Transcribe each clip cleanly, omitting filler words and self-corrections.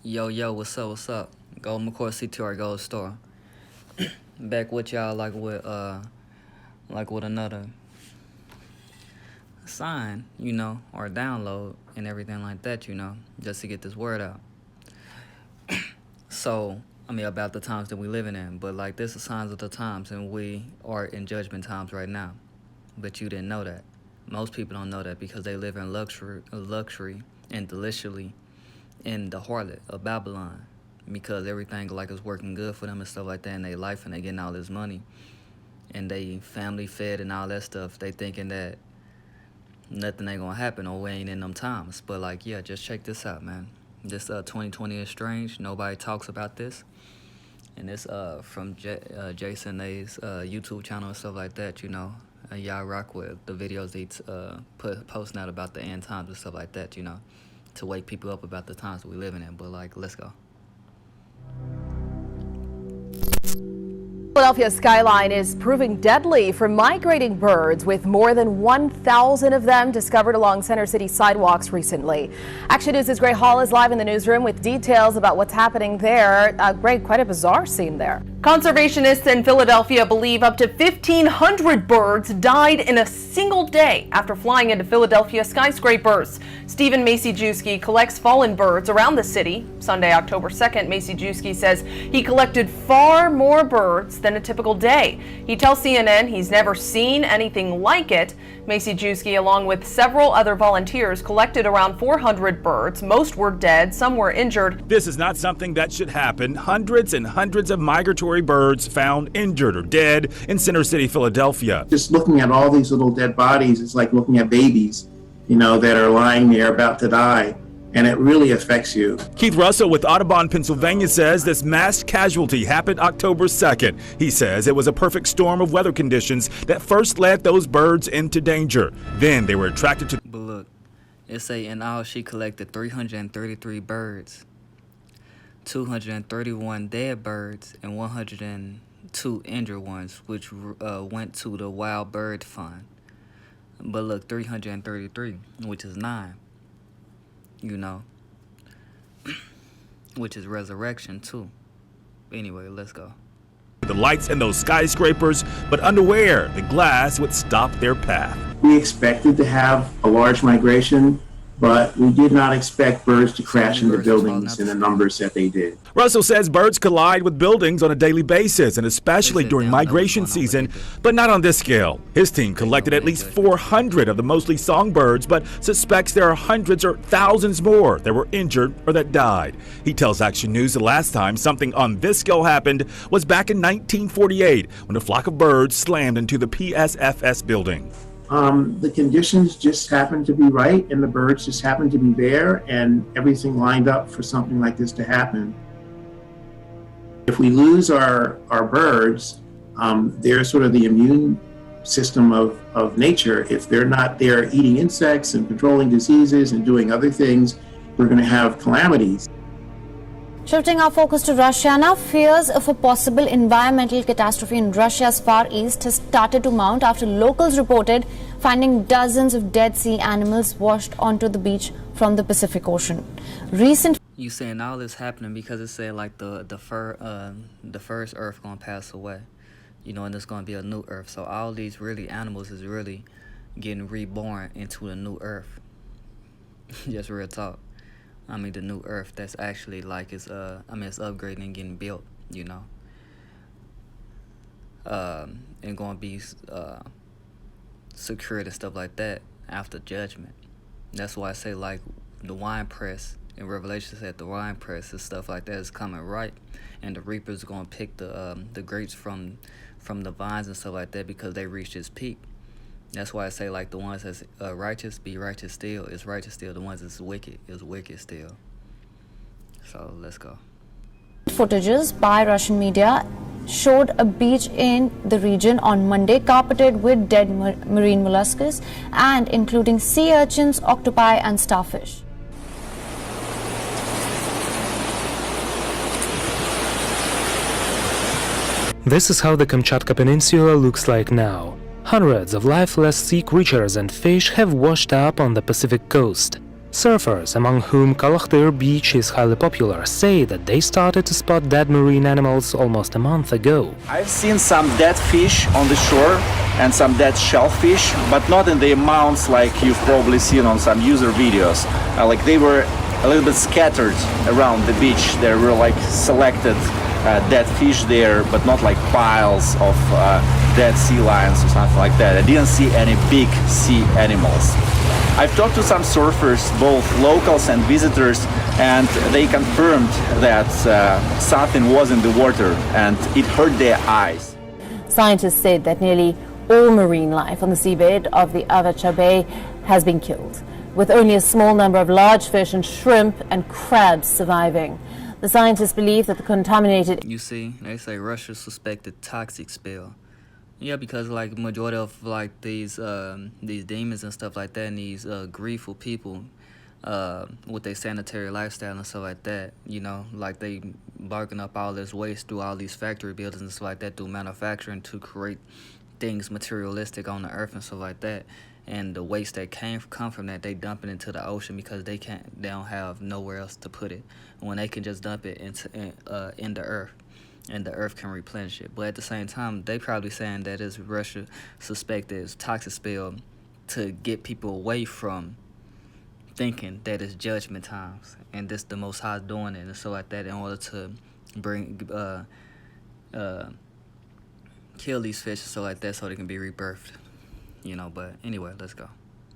Yo, what's up, Gold McCoy CTR Gold Store. Back with y'all like with another sign, or download and everything like that, just to get this word out. So, about the times that we living in, but like this is signs of the times, and we are in judgment times right now. But you didn't know that. Most people don't know that because they live in luxury and deliciously in the harlot of Babylon, because everything like is working good for them and stuff like that in their life, and they getting all this money and they family fed and all that stuff. They thinking that nothing ain't gonna happen or we ain't in them times. But like, yeah, just check this out, man. This 2020 is strange. Nobody talks about this, and it's from Jason A's YouTube channel and stuff like that. Y'all rock with the videos he's posting out about the end times and stuff like that. To wake people up about the times we living in. But like, let's go. Philadelphia skyline is proving deadly for migrating birds, with more than 1,000 of them discovered along Center City sidewalks recently. Action News' Gray Hall is live in the newsroom with details about what's happening there. Gray, quite a bizarre scene there. Conservationists in Philadelphia believe up to 1,500 birds died in a single day after flying into Philadelphia skyscrapers. Stephen Macy-Jewski collects fallen birds around the city. Sunday, October 2nd, Macy-Jewski says he collected far more birds than a typical day. He tells CNN he's never seen anything like it. Macy-Jewski, along with several other volunteers, collected around 400 birds. Most were dead, some were injured. This is not something that should happen. Hundreds and hundreds of migratory birds found injured or dead in Center City, Philadelphia. Just looking at all these little dead bodies, it's like looking at babies, that are lying there about to die. And it really affects you. Keith Russell with Audubon, Pennsylvania says this mass casualty happened October 2nd. He says it was a perfect storm of weather conditions that first led those birds into danger. Then they were attracted to... But look, it say in all she collected 333 birds, 231 dead birds, and 102 injured ones, which went to the Wild Bird Fund. But look, 333, which is 9. Which is resurrection too. Anyway, let's go. The lights in those skyscrapers, but unaware the glass would stop their path. We expected to have a large migration, but we did not expect birds to crash into buildings in the numbers that they did. Russell says birds collide with buildings on a daily basis, and especially during migration season, but not on this scale. His team collected at least 400 of the mostly songbirds, but suspects there are hundreds or thousands more that were injured or that died. He tells Action News the last time something on this scale happened was back in 1948, when a flock of birds slammed into the PSFS building. The conditions just happened to be right, and the birds just happened to be there, and everything lined up for something like this to happen. If we lose our birds, they're sort of the immune system of nature. If they're not there eating insects and controlling diseases and doing other things, we're going to have calamities. Shifting our focus to Russia now, fears of a possible environmental catastrophe in Russia's Far East has started to mount after locals reported finding dozens of dead sea animals washed onto the beach from the Pacific Ocean. You saying all this happening because it said like the first Earth gonna pass away, and it's gonna be a new Earth. So all these really animals is really getting reborn into a new Earth. Just real talk. The new Earth that's actually like it's upgrading and getting built, and gonna be secured and stuff like that after judgment. That's why I say like the wine press in Revelation said the wine press and stuff like that is coming right, and the reapers are gonna pick the grapes from the vines and stuff like that because they reached its peak. That's why I say like the ones that's righteous be righteous still is righteous still. The ones that's wicked is wicked still. So let's go. Footages by Russian media showed a beach in the region on Monday carpeted with dead marine mollusks and including sea urchins, octopi and starfish. This is how the Kamchatka Peninsula looks like now. Hundreds of lifeless sea creatures and fish have washed up on the Pacific coast. Surfers, among whom Kalachtir Beach is highly popular, say that they started to spot dead marine animals almost a month ago. I've seen some dead fish on the shore and some dead shellfish, but not in the amounts like you've probably seen on some user videos. Like they were a little bit scattered around the beach. There were like selected dead fish there, but not like piles of dead sea lions or something like that. I didn't see any big sea animals. I've talked to some surfers, both locals and visitors, and they confirmed that something was in the water and it hurt their eyes. Scientists said that nearly all marine life on the seabed of the Avacha Bay has been killed, with only a small number of large fish and shrimp and crabs surviving. The scientists believe that the contaminated... You see, they say Russia suspected toxic spill. Yeah, because like majority of like these demons and stuff like that, and these grieful people with their sanitary lifestyle and stuff like that, you know, like they barking up all this waste through all these factory buildings and stuff like that, through manufacturing to create things materialistic on the earth and stuff like that. And the waste that come from that, they dump it into the ocean because they don't have nowhere else to put it. When they can just dump it in the earth, and the earth can replenish it. But at the same time, they probably saying that it's Russia suspected it's toxic spill to get people away from thinking that it's judgment times and this the Most High doing it and so like that in order to bring kill these fish and so like that so they can be rebirthed. You know, but anyway, let's go.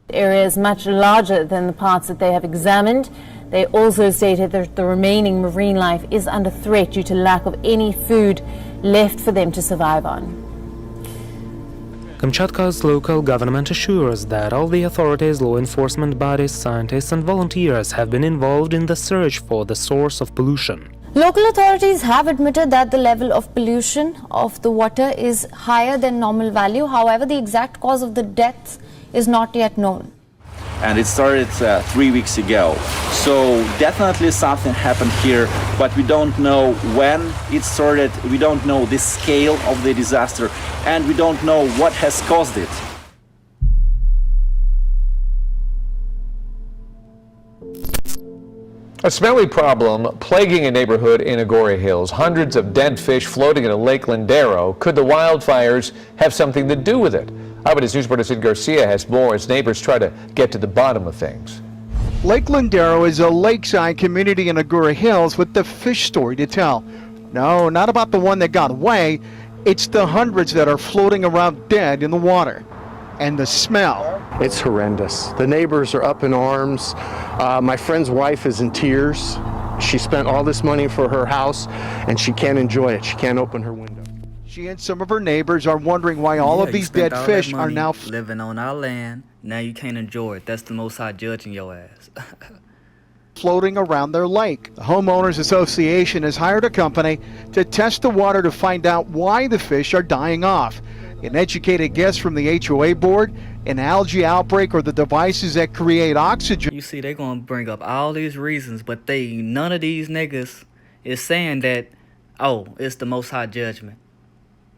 The area is much larger than the parts that they have examined. They also stated that the remaining marine life is under threat due to lack of any food left for them to survive on. Kamchatka's local government assures that all the authorities, law enforcement bodies, scientists and volunteers have been involved in the search for the source of pollution. Local authorities have admitted that the level of pollution of the water is higher than normal value. However, the exact cause of the deaths is not yet known. And it started 3 weeks ago. So definitely something happened here, but we don't know when it started, we don't know the scale of the disaster, and we don't know what has caused it. A smelly problem plaguing a neighborhood in Agoura Hills. Hundreds of dead fish floating in a Lake Lindero. Could the wildfires have something to do with it? Eyewitness News reporter Sid Garcia has more as neighbors try to get to the bottom of things. Lake Lindero is a lakeside community in Agoura Hills with the fish story to tell. No, not about the one that got away. It's the hundreds that are floating around dead in the water. And the smell. It's horrendous. The neighbors are up in arms. My friend's wife is in tears. She spent all this money for her house and she can't enjoy it. She can't open her window. She and some of her neighbors are wondering why all of these dead fish are now living on our land. Now you can't enjoy it. That's the Most High judging your ass. floating around their lake. The Homeowners Association has hired a company to test the water to find out why the fish are dying off. An educated guess from the HOA board, an algae outbreak, or the devices that create oxygen. You see, they're going to bring up all these reasons, but none of these niggas is saying that, oh, it's the Most High judgment.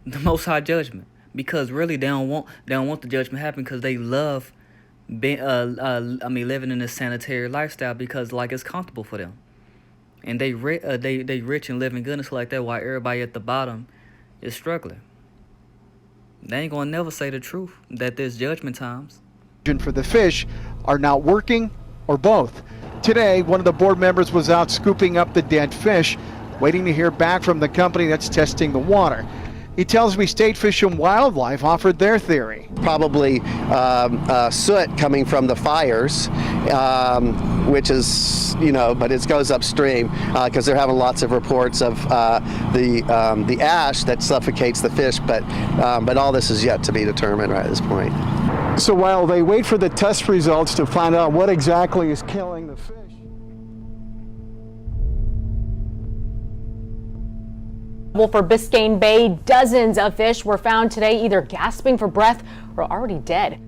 The Most High judgment. Because really they don't want the judgment to happen because they love living in a sanitary lifestyle because like it's comfortable for them. And they rich and living good and stuff like that while everybody at the bottom is struggling. They ain't gonna never say the truth that there's judgment times. For the fish are not working or both. Today, one of the board members was out scooping up the dead fish, waiting to hear back from the company that's testing the water. He tells me State Fish and Wildlife offered their theory. Probably soot coming from the fires, which is, but it goes upstream because they're having lots of reports of the ash that suffocates the fish, but all this is yet to be determined right at this point. So while they wait for the test results to find out what exactly is killing the fish. For Biscayne Bay, dozens of fish were found today either gasping for breath or already dead.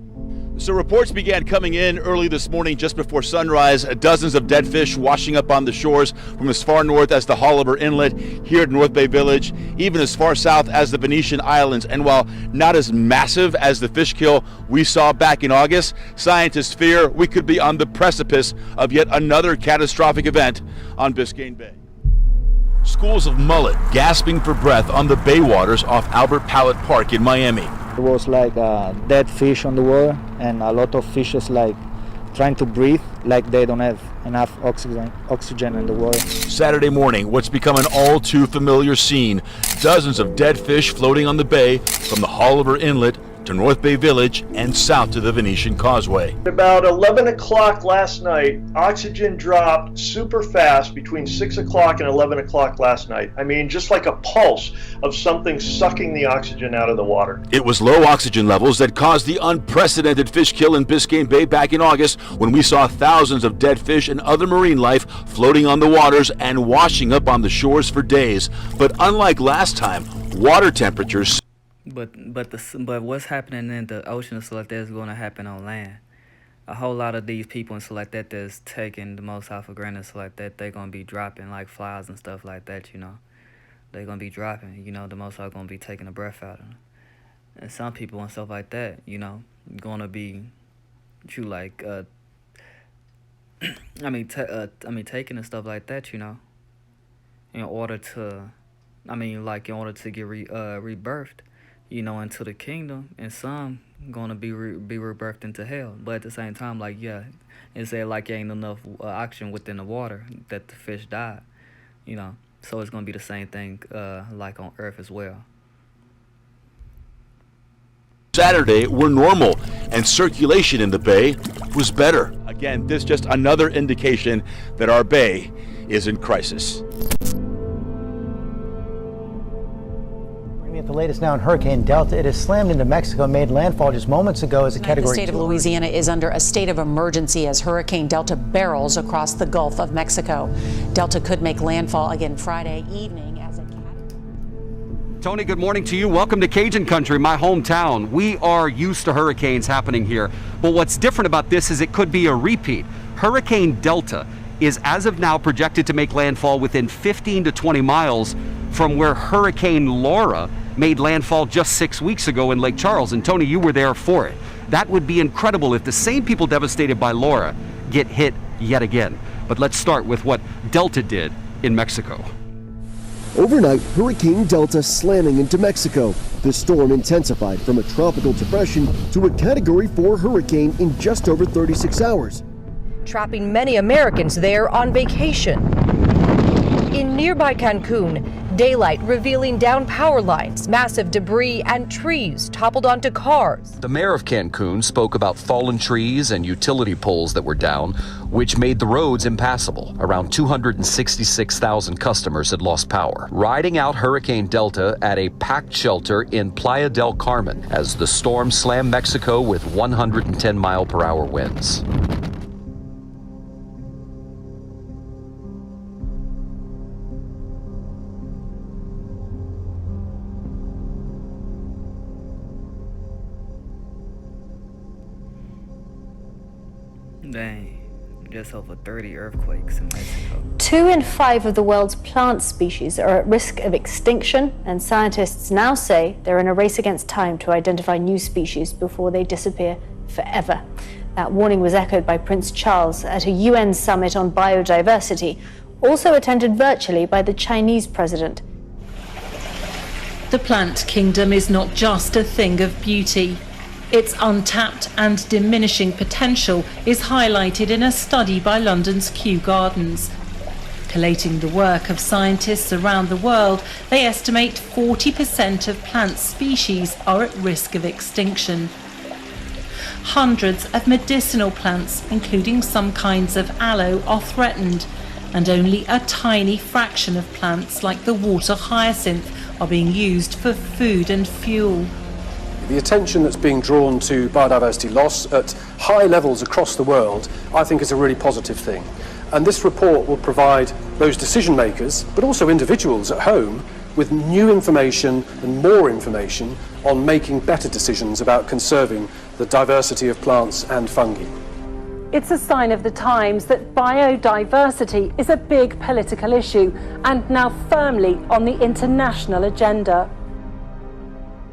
So reports began coming in early this morning just before sunrise. Dozens of dead fish washing up on the shores from as far north as the Hosea Inlet here at North Bay Village, even as far south as the Venetian Islands. And while not as massive as the fish kill we saw back in August, scientists fear we could be on the precipice of yet another catastrophic event on Biscayne Bay. Schools of mullet gasping for breath on the bay waters off Albert Pallet Park in Miami. There was like dead fish on the water, and a lot of fishes like trying to breathe, like they don't have enough oxygen in the water. Saturday morning, what's become an all too familiar scene. Dozens of dead fish floating on the bay from the Hosea Inlet to North Bay Village and south to the Venetian Causeway. About 11 o'clock last night, oxygen dropped super fast between 6 o'clock and 11 o'clock last night. I mean, just like a pulse of something sucking the oxygen out of the water. It was low oxygen levels that caused the unprecedented fish kill in Biscayne Bay back in August, when we saw thousands of dead fish and other marine life floating on the waters and washing up on the shores for days. But unlike last time, water temperatures. But what's happening in the ocean and stuff like that is going to happen on land. A whole lot of these people and stuff like that that's taking the most out for granted and stuff like that, they're going to be dropping like flies and stuff like that, you know. They're going to be dropping, you know, the most are going to be taking the breath out of them. And some people and stuff like that, you know, going to be, like, taking and stuff like that, you know, in order to get rebirthed, you know, into the kingdom, and some gonna be rebirthed into hell. But at the same time, like, yeah, it said like ain't enough oxygen within the water that the fish died, you know. So it's gonna be the same thing like on Earth as well. Saturday were normal, and circulation in the bay was better. Again, this just another indication that our bay is in crisis. At the latest now in Hurricane Delta, it has slammed into Mexico and made landfall just moments ago as a Category 2. The state of Louisiana is under a state of emergency as Hurricane Delta barrels across the Gulf of Mexico. Delta could make landfall again Friday evening as a Tony, good morning to you. Welcome to Cajun Country, my hometown. We are used to hurricanes happening here, but what's different about this is it could be a repeat. Hurricane Delta is as of now projected to make landfall within 15 to 20 miles from where Hurricane Laura made landfall just 6 weeks ago in Lake Charles. And Tony, you were there for it. That would be incredible if the same people devastated by Laura get hit yet again. But let's start with what Delta did in Mexico. Overnight, Hurricane Delta slamming into Mexico. The storm intensified from a tropical depression to a Category 4 hurricane in just over 36 hours. Trapping many Americans there on vacation. In nearby Cancun, daylight revealing down power lines, massive debris and trees toppled onto cars. The mayor of Cancun spoke about fallen trees and utility poles that were down, which made the roads impassable. Around 266,000 customers had lost power. Riding out Hurricane Delta at a packed shelter in Playa del Carmen as the storm slammed Mexico with 110-mile-per-hour winds. Dang, just over 30 earthquakes in Mexico. 2 in 5 of the world's plant species are at risk of extinction, and scientists now say they're in a race against time to identify new species before they disappear forever. That warning was echoed by Prince Charles at a UN summit on biodiversity, also attended virtually by the Chinese president. The plant kingdom is not just a thing of beauty. Its untapped and diminishing potential is highlighted in a study by London's Kew Gardens. Collating the work of scientists around the world, they estimate 40% of plant species are at risk of extinction. Hundreds of medicinal plants, including some kinds of aloe, are threatened, and only a tiny fraction of plants like the water hyacinth are being used for food and fuel. The attention that's being drawn to biodiversity loss at high levels across the world, I think, is a really positive thing. And this report will provide those decision makers, but also individuals at home, with new information and more information on making better decisions about conserving the diversity of plants and fungi. It's a sign of the times that biodiversity is a big political issue and now firmly on the international agenda.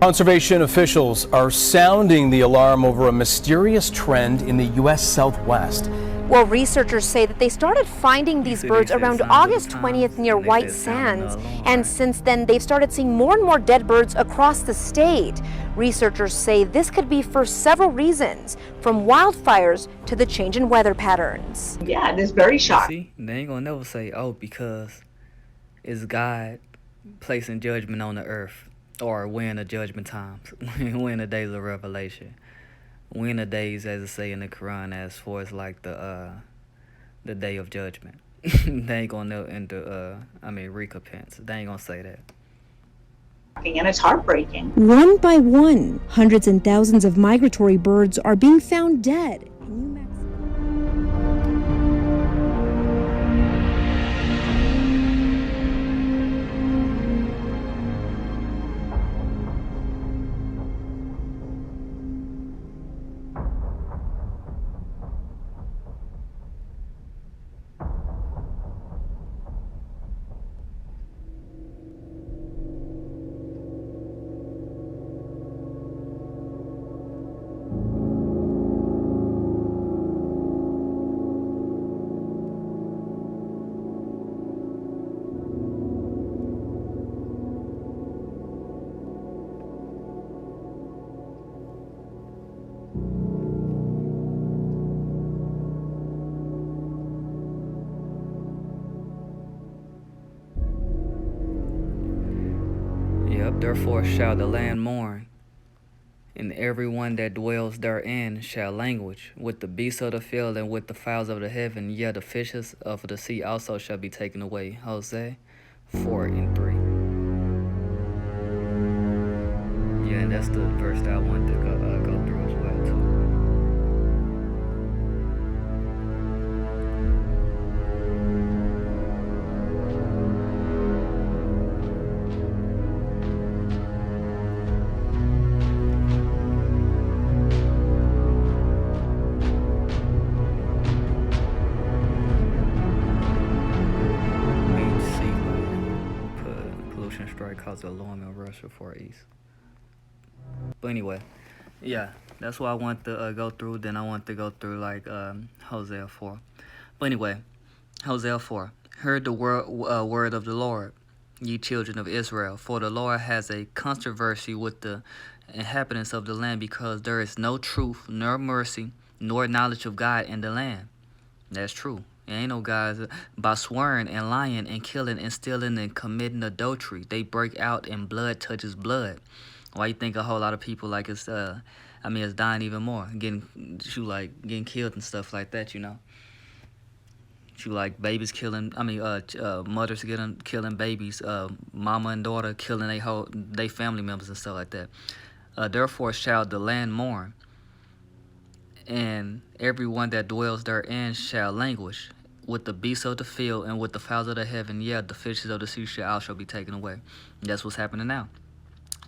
Conservation officials are sounding the alarm over a mysterious trend in the U.S. Southwest. Well, researchers say that they started finding these birds around August 20th near White Sands, and since then they've started seeing more and more dead birds across the state. Researchers say this could be for several reasons, from wildfires to the change in weather patterns. Yeah, it is very shocking. See, they ain't gonna never say, oh, because it's God placing judgment on the earth, or we're in the judgment times, we're in the days of revelation. We in the days, as it say in the Quran, as far as like the day of judgment. They ain't gonna enter recompense. They ain't gonna say that. And it's heartbreaking. One by one, hundreds and thousands of migratory birds are being found dead. Therefore shall the land mourn, and every one that dwells therein shall languish, with the beasts of the field and with the fowls of the heaven, yet the fishes of the sea also shall be taken away. Hosea 4:3. Yeah, and that's the verse that I wanted to go through as well too. Cause alarm in Russia Far East. But anyway, yeah, that's what I want to go through. Then I want to go through like Hosea 4. But anyway, Hosea 4. Hear the word of the Lord, ye children of Israel. For the Lord has a controversy with the inhabitants of the land, because there is no truth, nor mercy, nor knowledge of God in the land. That's true. There ain't no guys by swearing and lying and killing and stealing and committing adultery. They break out and blood touches blood. Why you think a whole lot of people like it's it's dying even more, getting killed and stuff like that, you know. You like babies killing, mothers killing babies, mama and daughter killing they family members and stuff like that. Therefore shall the land mourn, and everyone that dwells therein shall languish, with the beasts of the field and with the fowls of the heaven, yeah, the fishes of the sea shall be taken away. That's what's happening now,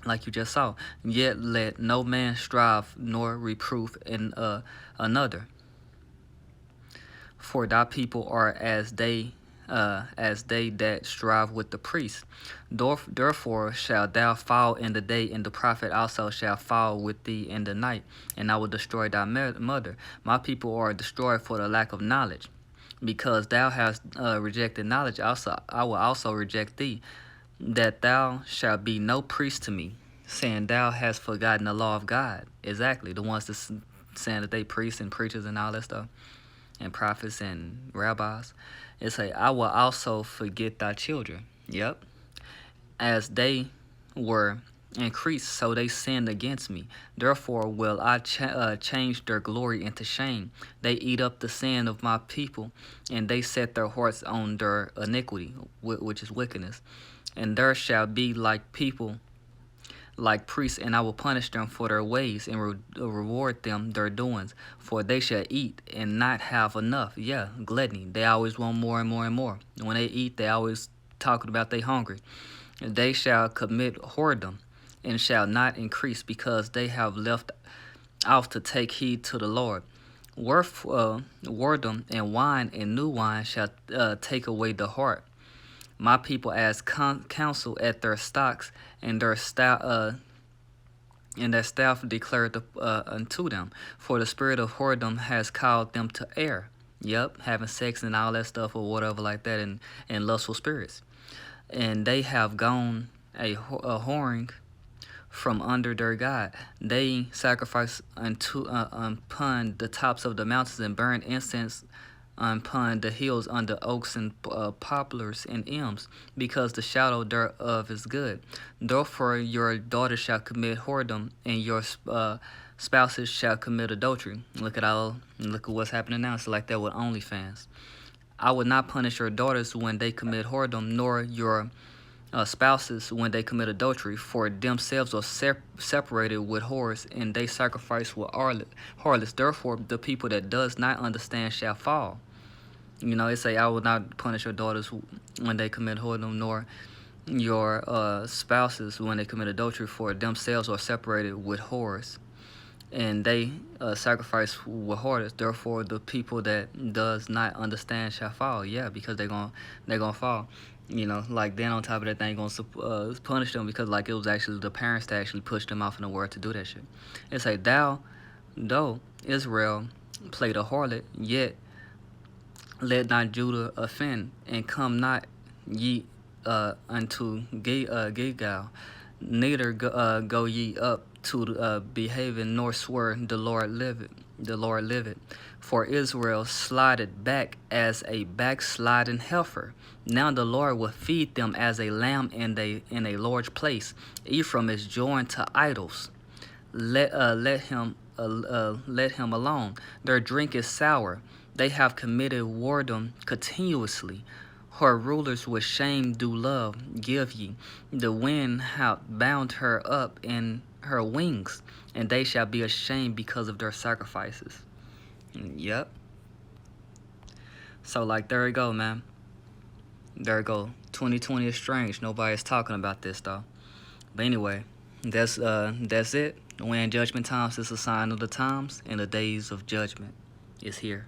like you just saw. Yet let no man strive nor reprove in another, for thy people are as they that strive with the priests. Therefore shalt thou fall in the day, and the prophet also shall fall with thee in the night, and I will destroy thy mother. My people are destroyed for the lack of knowledge. Because thou hast rejected knowledge, I will also reject thee, that thou shalt be no priest to me, saying thou hast forgotten the law of God. Exactly, the ones that's saying that they priests and preachers and all that stuff, and prophets and rabbis. It say, I will also forget thy children. Yep. As they were increased, so they sinned against me. Therefore will I change their glory into shame. They eat up the sin of my people, and they set their hearts on their iniquity, which is wickedness. And there shall be like people, like priests, and I will punish them for their ways, and reward them their doings. For they shall eat and not have enough. Yeah, gluttony. They always want more and more and more. When they eat, they always talking about they hungry. They shall commit whoredom, and shall not increase, because they have left off to take heed to the Lord. Whoredom and wine and new wine shall take away the heart. My people ask counsel at their stocks, and their staff declared unto them. For the spirit of whoredom has called them to err. Yep, having sex and all that stuff or whatever like that, and lustful spirits. And they have gone a whoring from under their God. They sacrifice upon the tops of the mountains, and burn incense upon the hills under oaks and poplars and elms, because the shadow thereof is good. Therefore your daughters shall commit whoredom, and your spouses shall commit adultery. Look at what's happening now. It's like that with OnlyFans. I would not punish your daughters when they commit whoredom, nor your spouses when they commit adultery, for themselves are separated with whores, and they sacrifice with harlots. Therefore the people that does not understand shall fall. You know, they say, I will not punish your daughters when they commit whoredom, nor your spouses when they commit adultery, for themselves are separated with whores, and they sacrifice with harlots. Therefore the people that does not understand shall fall. Yeah, because they're gonna fall. You know, like, then on top of that, they ain't gonna punish them, because like it was actually the parents that actually pushed them off in the world to do that shit. It say, though Israel played a harlot, yet let not Judah offend, and come not ye unto Gilgal, neither go ye up to behaving, nor swear the Lord liveth. For Israel slided back as a backsliding heifer. Now the Lord will feed them as a lamb in a large place. Ephraim is joined to idols. Let him alone. Their drink is sour. They have committed whoredom continuously. Her rulers with shame do love give ye. The wind hath bound her up in her wings, and they shall be ashamed because of their sacrifices. Yep. So, like, there you go, man. There you go. 2020 is strange. Nobody's talking about this, though. But anyway, that's it. We're in judgment times. It's a sign of the times, and the days of judgment is here.